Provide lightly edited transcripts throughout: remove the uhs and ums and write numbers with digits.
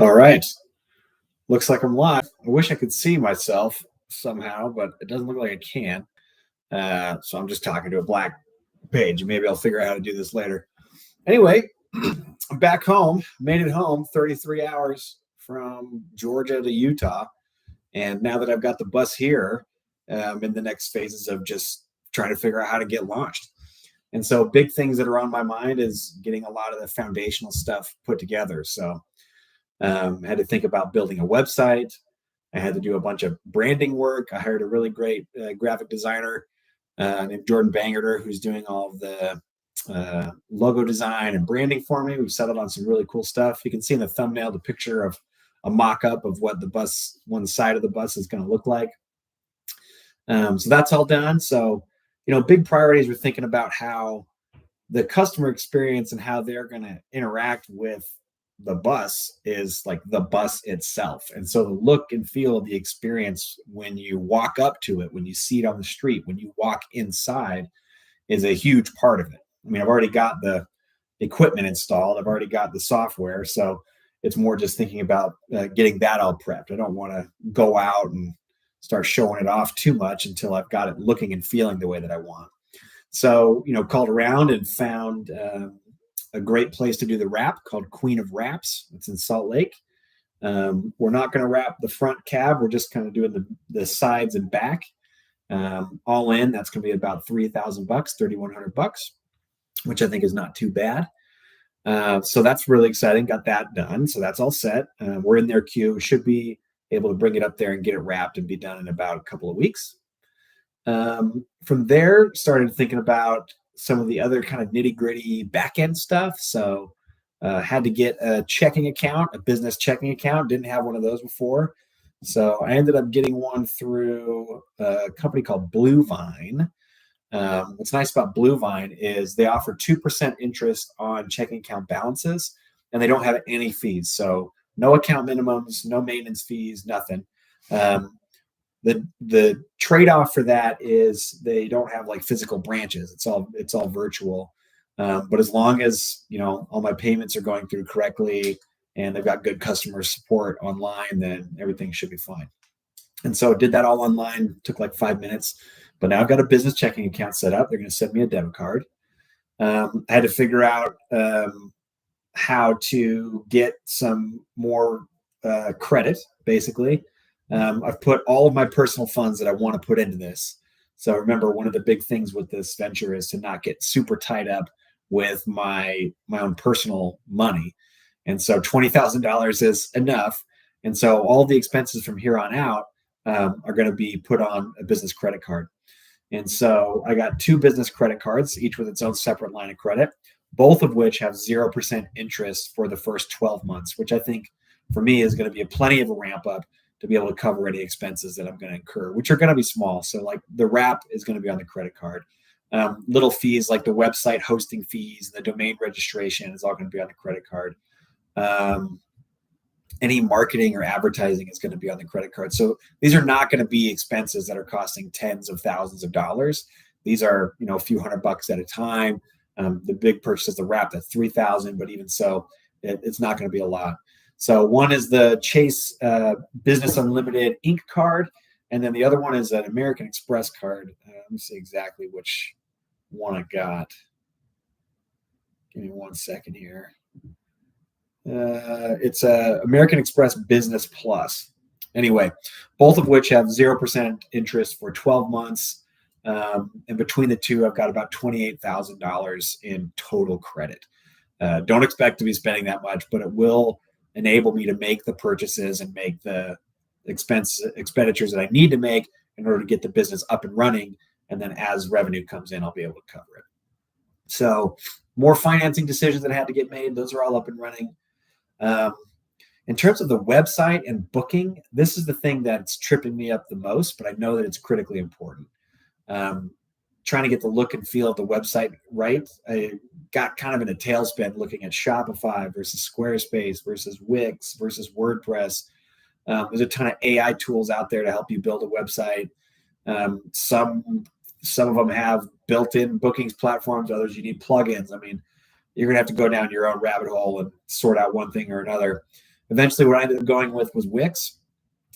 All right. Looks like I'm live. I wish I could see myself somehow, but it doesn't look like I can. So I'm just talking to a black page. Maybe I'll figure out how to do this later. Anyway, I'm back home. Made it home 33 hours from Georgia to Utah. And now that I've got the bus here, I'm in the next phases of just trying to figure out how to get launched. And so, big things that are on my mind is getting a lot of the foundational stuff put together. So, had to think about building a website. I had to do a bunch of branding work. I hired a really great graphic designer named Jordan Bangerter, who's doing all of the logo design and branding for me. We've settled on some really cool stuff. You can see in the thumbnail the picture of a mock-up of what the bus, one side of the bus is going to look like. So that's all done. So, big priorities, we're thinking about how the customer experience and how they're going to interact with the bus is like the bus itself. And so the look and feel of the experience when you walk up to it, when you see it on the street, when you walk inside is a huge part of it. I mean, I've already got the equipment installed. I've already got the software. So it's more just thinking about getting that all prepped. I don't want to go out and start showing it off too much until I've got it looking and feeling the way that I want. So, called around and found a great place to do the wrap called Queen of Wraps. It's in Salt Lake. We're not going to wrap the front cab. We're just kind of doing the sides and back. All in, that's going to be about $3,000, $3,100, which I think is not too bad. So that's really exciting. Got that done. So that's all set. We're in their queue. Should be able to bring it up there and get it wrapped and be done in about a couple of weeks. From there, started thinking about some of the other kind of nitty gritty back end stuff. So had to get a checking account, a business checking account. Didn't have one of those before. So I ended up getting one through a company called Blue Vine. What's nice about Blue Vine is they offer 2% interest on checking account balances, and they don't have any fees. So no account minimums, no maintenance fees, nothing. The trade-off for that is they don't have like physical branches. It's all virtual. But as long as all my payments are going through correctly and they've got good customer support online, then everything should be fine. And so did that all online. Took like 5 minutes. But now I've got a business checking account set up. They're going to send me a debit card. I had to figure out how to get some more credit, basically. I've put all of my personal funds that I want to put into this. So remember, one of the big things with this venture is to not get super tied up with my own personal money. And so $20,000 is enough. And so all the expenses from here on out are going to be put on a business credit card. And so I got 2 business credit cards, each with its own separate line of credit, both of which have 0% interest for the first 12 months, which I think for me is going to be plenty of a ramp up to be able to cover any expenses that I'm going to incur, which are going to be small. So like the wrap is going to be on the credit card. Little fees like the website hosting fees, the domain registration is all going to be on the credit card. Any marketing or advertising is going to be on the credit card. So these are not going to be expenses that are costing tens of thousands of dollars. These are, a few $100 at a time. The big purchase is the wrap at $3,000, but even so, it's not going to be a lot. So one is the Chase Business Unlimited Ink card, and then the other one is an American Express card. Let me see exactly which one I got. Give me 1 second here. It's a American Express Business Plus. Anyway, both of which have 0% interest for 12 months. And between the two, I've got about $28,000 in total credit. Don't expect to be spending that much, but it will enable me to make the purchases and make the expenditures that I need to make in order to get the business up and running. And then as revenue comes in, I'll be able to cover it. So more financing decisions that had to get made. Those are all up and running. In terms of the website and booking, this is the thing that's tripping me up the most, but I know that it's critically important. Trying to get the look and feel of the website right. I got kind of in a tailspin looking at Shopify versus Squarespace versus Wix versus WordPress. There's a ton of AI tools out there to help you build a website. Some of them have built-in bookings platforms. Others you need plugins. I mean, you're going to have to go down your own rabbit hole and sort out one thing or another. Eventually, what I ended up going with was Wix.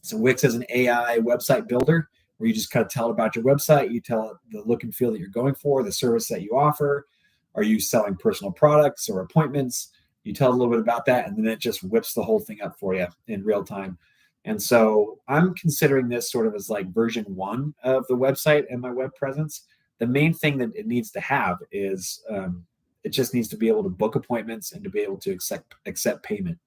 So Wix is an AI website builder where you just kind of tell it about your website. You tell it the look and feel that you're going for, the service that you offer. Are you selling personal products or appointments? You tell it a little bit about that, and then it just whips the whole thing up for you in real time. And so I'm considering this sort of as like version 1 of the website and my web presence. The main thing that it needs to have is it just needs to be able to book appointments and to be able to accept payment.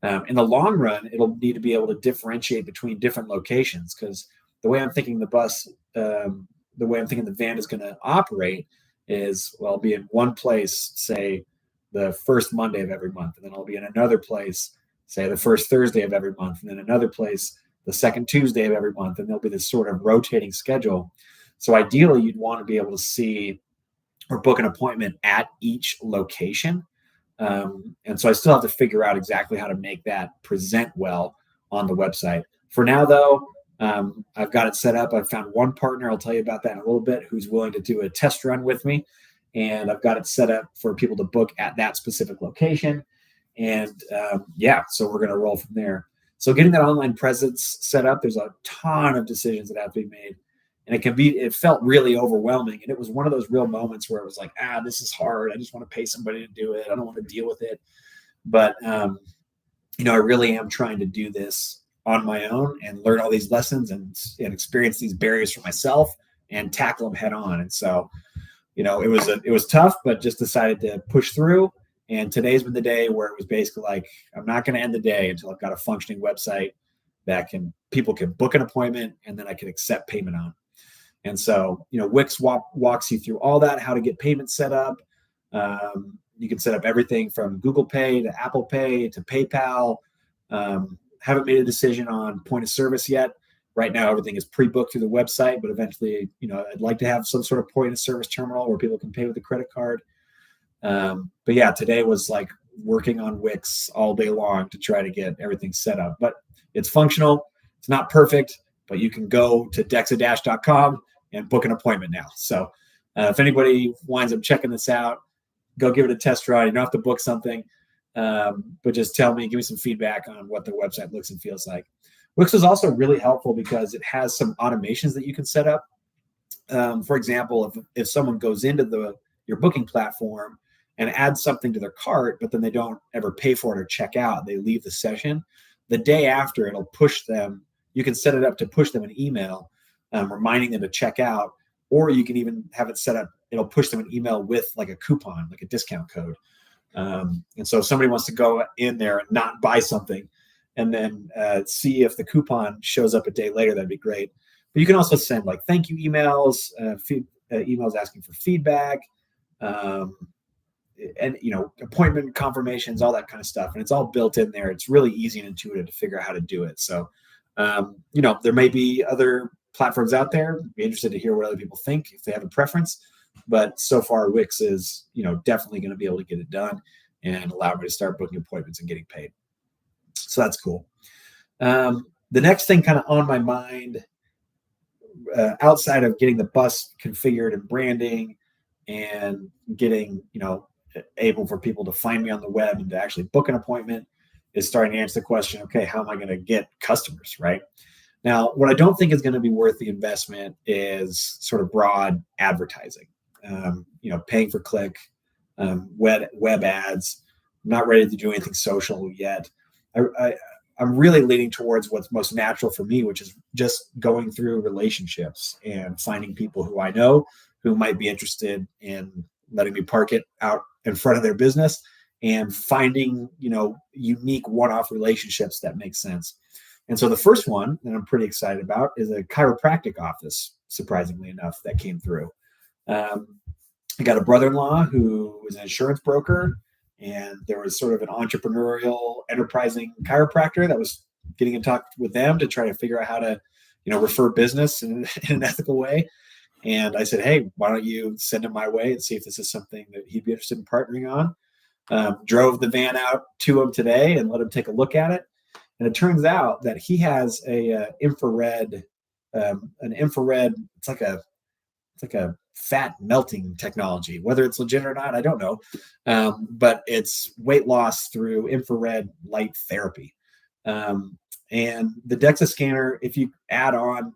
In the long run, it'll need to be able to differentiate between different locations, because the way I'm thinking the way I'm thinking the van is going to operate is, well, I'll be in one place, say the first Monday of every month, and then I'll be in another place, say the first Thursday of every month, and then another place the second Tuesday of every month, and there'll be this sort of rotating schedule. So ideally, you'd want to be able to see or book an appointment at each location. And so I still have to figure out exactly how to make that present well on the website. For now, though, I've got it set up. I've found one partner, I'll tell you about that in a little bit, who's willing to do a test run with me. And I've got it set up for people to book at that specific location. And so we're going to roll from there. So getting that online presence set up, there's a ton of decisions that have to be made. And it felt really overwhelming. And it was one of those real moments where it was like, this is hard. I just want to pay somebody to do it. I don't want to deal with it. But, I really am trying to do this on my own and learn all these lessons and experience these barriers for myself and tackle them head on. And so, it was tough, but just decided to push through. And today's been the day where it was basically like, I'm not going to end the day until I've got a functioning website that people can book an appointment and then I can accept payment on. And so, Wix walks you through all that, how to get payments set up. You can set up everything from Google Pay to Apple Pay to PayPal. Haven't made a decision on point of service yet. Right now, everything is pre-booked through the website, but eventually, I'd like to have some sort of point of service terminal where people can pay with a credit card. But yeah, today was like working on Wix all day long to try to get everything set up. But it's functional. It's not perfect, but you can go to dexa-.com and book an appointment now. So if anybody winds up checking this out, go give it a test ride. You don't have to book something, but just give me some feedback on what the website looks and feels like. Wix is also really helpful because it has some automations that you can set up. For example, if someone goes into your booking platform and adds something to their cart, but then they don't ever pay for it or check out, they leave the session, the day after it'll push them. You can set it up to push them an email reminding them to check out, or you can even have it set up. It'll push them an email with like a coupon, like a discount code. And so if somebody wants to go in there and not buy something and then see if the coupon shows up a day later, that'd be great. But you can also send like thank you emails, emails asking for feedback, and appointment confirmations, all that kind of stuff. And it's all built in there. It's really easy and intuitive to figure out how to do it. So, there may be other platforms out there. Be interested to hear what other people think if they have a preference. But so far, Wix is, definitely going to be able to get it done and allow me to start booking appointments and getting paid. So that's cool. The next thing kind of on my mind, outside of getting the bus configured and branding and getting, able for people to find me on the web and to actually book an appointment, is starting to answer the question, okay, how am I going to get customers, right? Now, what I don't think is going to be worth the investment is sort of broad advertising, paying for click, web ads. I'm not ready to do anything social yet. I'm really leaning towards what's most natural for me, which is just going through relationships and finding people who I know who might be interested in letting me park it out in front of their business and finding, unique one-off relationships that make sense. And so the first one that I'm pretty excited about is a chiropractic office, surprisingly enough, that came through. I got a brother-in-law who was an insurance broker, and there was sort of an entrepreneurial, enterprising chiropractor that was getting in touch with them to try to figure out how to, refer business in an ethical way. And I said, hey, why don't you send him my way and see if this is something that he'd be interested in partnering on. Drove the van out to him today and let him take a look at it. And it turns out that he has an infrared. It's like a fat melting technology. Whether it's legit or not, I don't know. But it's weight loss through infrared light therapy. And the Dexa scanner, if you add on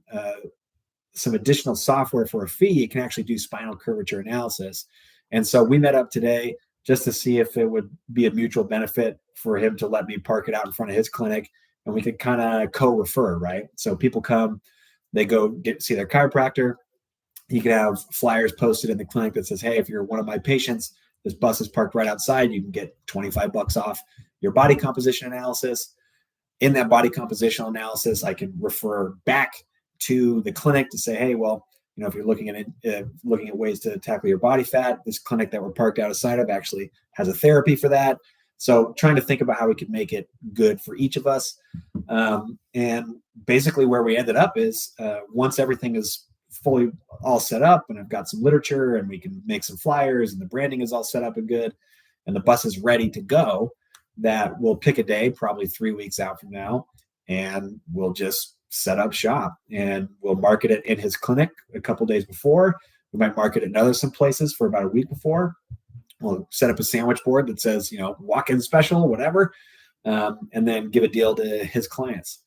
some additional software for a fee, it can actually do spinal curvature analysis. And so we met up today just to see if it would be a mutual benefit for him to let me park it out in front of his clinic, and we could kind of co-refer, right? So people come, they go see their chiropractor. He could have flyers posted in the clinic that says, hey, if you're one of my patients, this bus is parked right outside. You can get $25 off your body composition analysis. In that body compositional analysis, I can refer back to the clinic to say, hey, well, if you're looking at ways to tackle your body fat, this clinic that we're parked outside of actually has a therapy for that. So trying to think about how we could make it good for each of us. And basically where we ended up is once everything is fully all set up and I've got some literature and we can make some flyers and the branding is all set up and good and the bus is ready to go, that we'll pick a day, probably 3 weeks out from now, and we'll just set up shop and we'll market it in his clinic a couple days before. We might market it in some places for about a week before. We'll set up a sandwich board that says, walk-in special, whatever, and then give a deal to his clients.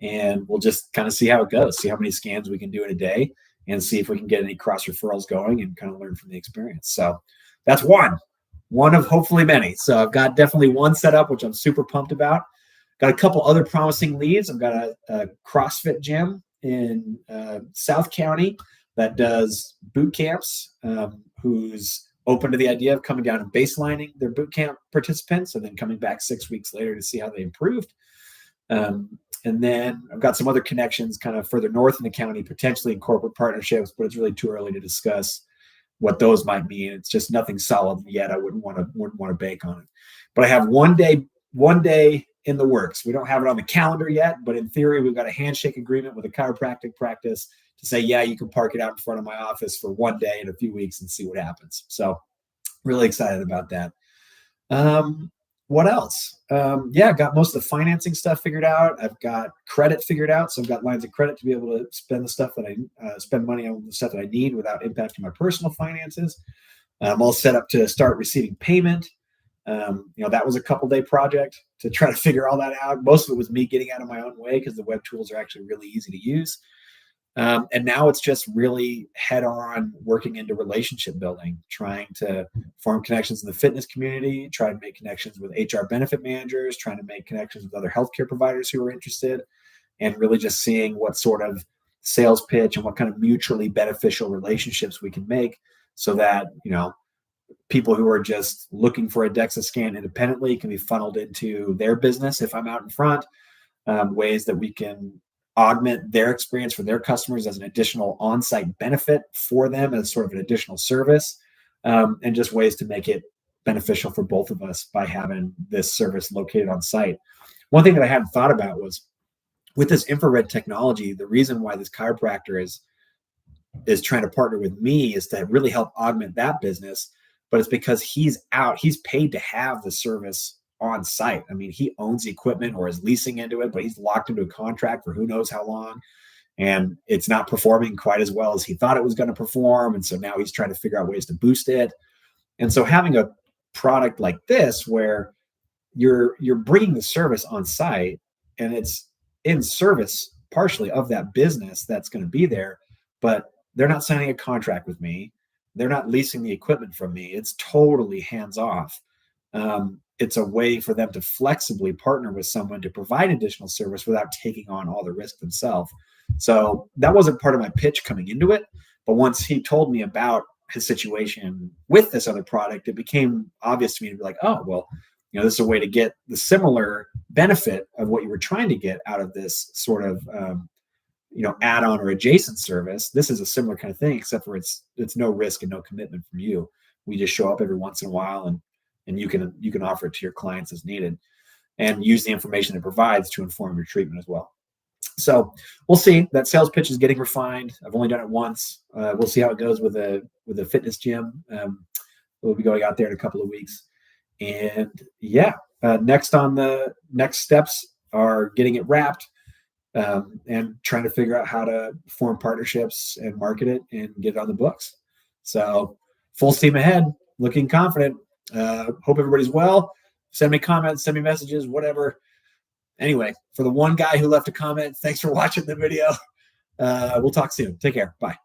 And we'll just kind of see how it goes, see how many scans we can do in a day, and see if we can get any cross referrals going and kind of learn from the experience. So that's one of hopefully many. So I've got definitely one set up, which I'm super pumped about. Got a couple other promising leads. I've got a CrossFit gym in South County that does boot camps, who's open to the idea of coming down and baselining their boot camp participants and then coming back 6 weeks later to see how they improved. And then I've got some other connections kind of further north in the county, potentially in corporate partnerships, but it's really too early to discuss what those might mean. It's just nothing solid yet. I wouldn't want to bank on it. But I have one day in the works. We don't have it on the calendar yet, but in theory, we've got a handshake agreement with a chiropractic practice to say, yeah, you can park it out in front of my office for one day in a few weeks and see what happens. So really excited about that. What else? Got most of the financing stuff figured out. I've got credit figured out. So I've got lines of credit to be able to spend the stuff that I spend money on the stuff that I need without impacting my personal finances. I'm all set up to start receiving payment. That was a couple-day project to try to figure all that out. Most of it was me getting out of my own way because the web tools are actually really easy to use. And now it's just really head-on working into relationship building, trying to form connections in the fitness community, trying to make connections with HR benefit managers, trying to make connections with other healthcare providers who are interested, and really just seeing what sort of sales pitch and what kind of mutually beneficial relationships we can make so that, people who are just looking for a Dexa scan independently can be funneled into their business if I'm out in front, ways that we can augment their experience for their customers as an additional on-site benefit for them as sort of an additional service, and just ways to make it beneficial for both of us by having this service located on site. One thing that I hadn't thought about was with this infrared technology, the reason why this chiropractor is trying to partner with me is to really help augment that business. But it's because he's paid to have the service on site. I mean, he owns the equipment or is leasing into it, but he's locked into a contract for who knows how long. And it's not performing quite as well as he thought it was going to perform. And so now he's trying to figure out ways to boost it. And so having a product like this, where you're bringing the service on site and it's in service partially of that business that's going to be there, but they're not signing a contract with me. They're not leasing the equipment from me. It's totally hands-off. It's a way for them to flexibly partner with someone to provide additional service without taking on all the risk themselves. So that wasn't part of my pitch coming into it. But once he told me about his situation with this other product, it became obvious to me to be like, oh, well, this is a way to get the similar benefit of what you were trying to get out of this sort of add-on or adjacent service. This is a similar kind of thing, except for it's no risk and no commitment from you. We just show up every once in a while and you can offer it to your clients as needed and use the information it provides to inform your treatment as well. So we'll see. That sales pitch is getting refined. I've only done it once. We'll see how it goes with a fitness gym. We'll be going out there in a couple of weeks. And next steps are getting it wrapped, and trying to figure out how to form partnerships and market it and get it on the books. So full steam ahead, looking confident. Hope everybody's well. Send me comments, send me messages, whatever. Anyway, for the one guy who left a comment, thanks for watching the video. We'll talk soon. Take care. Bye.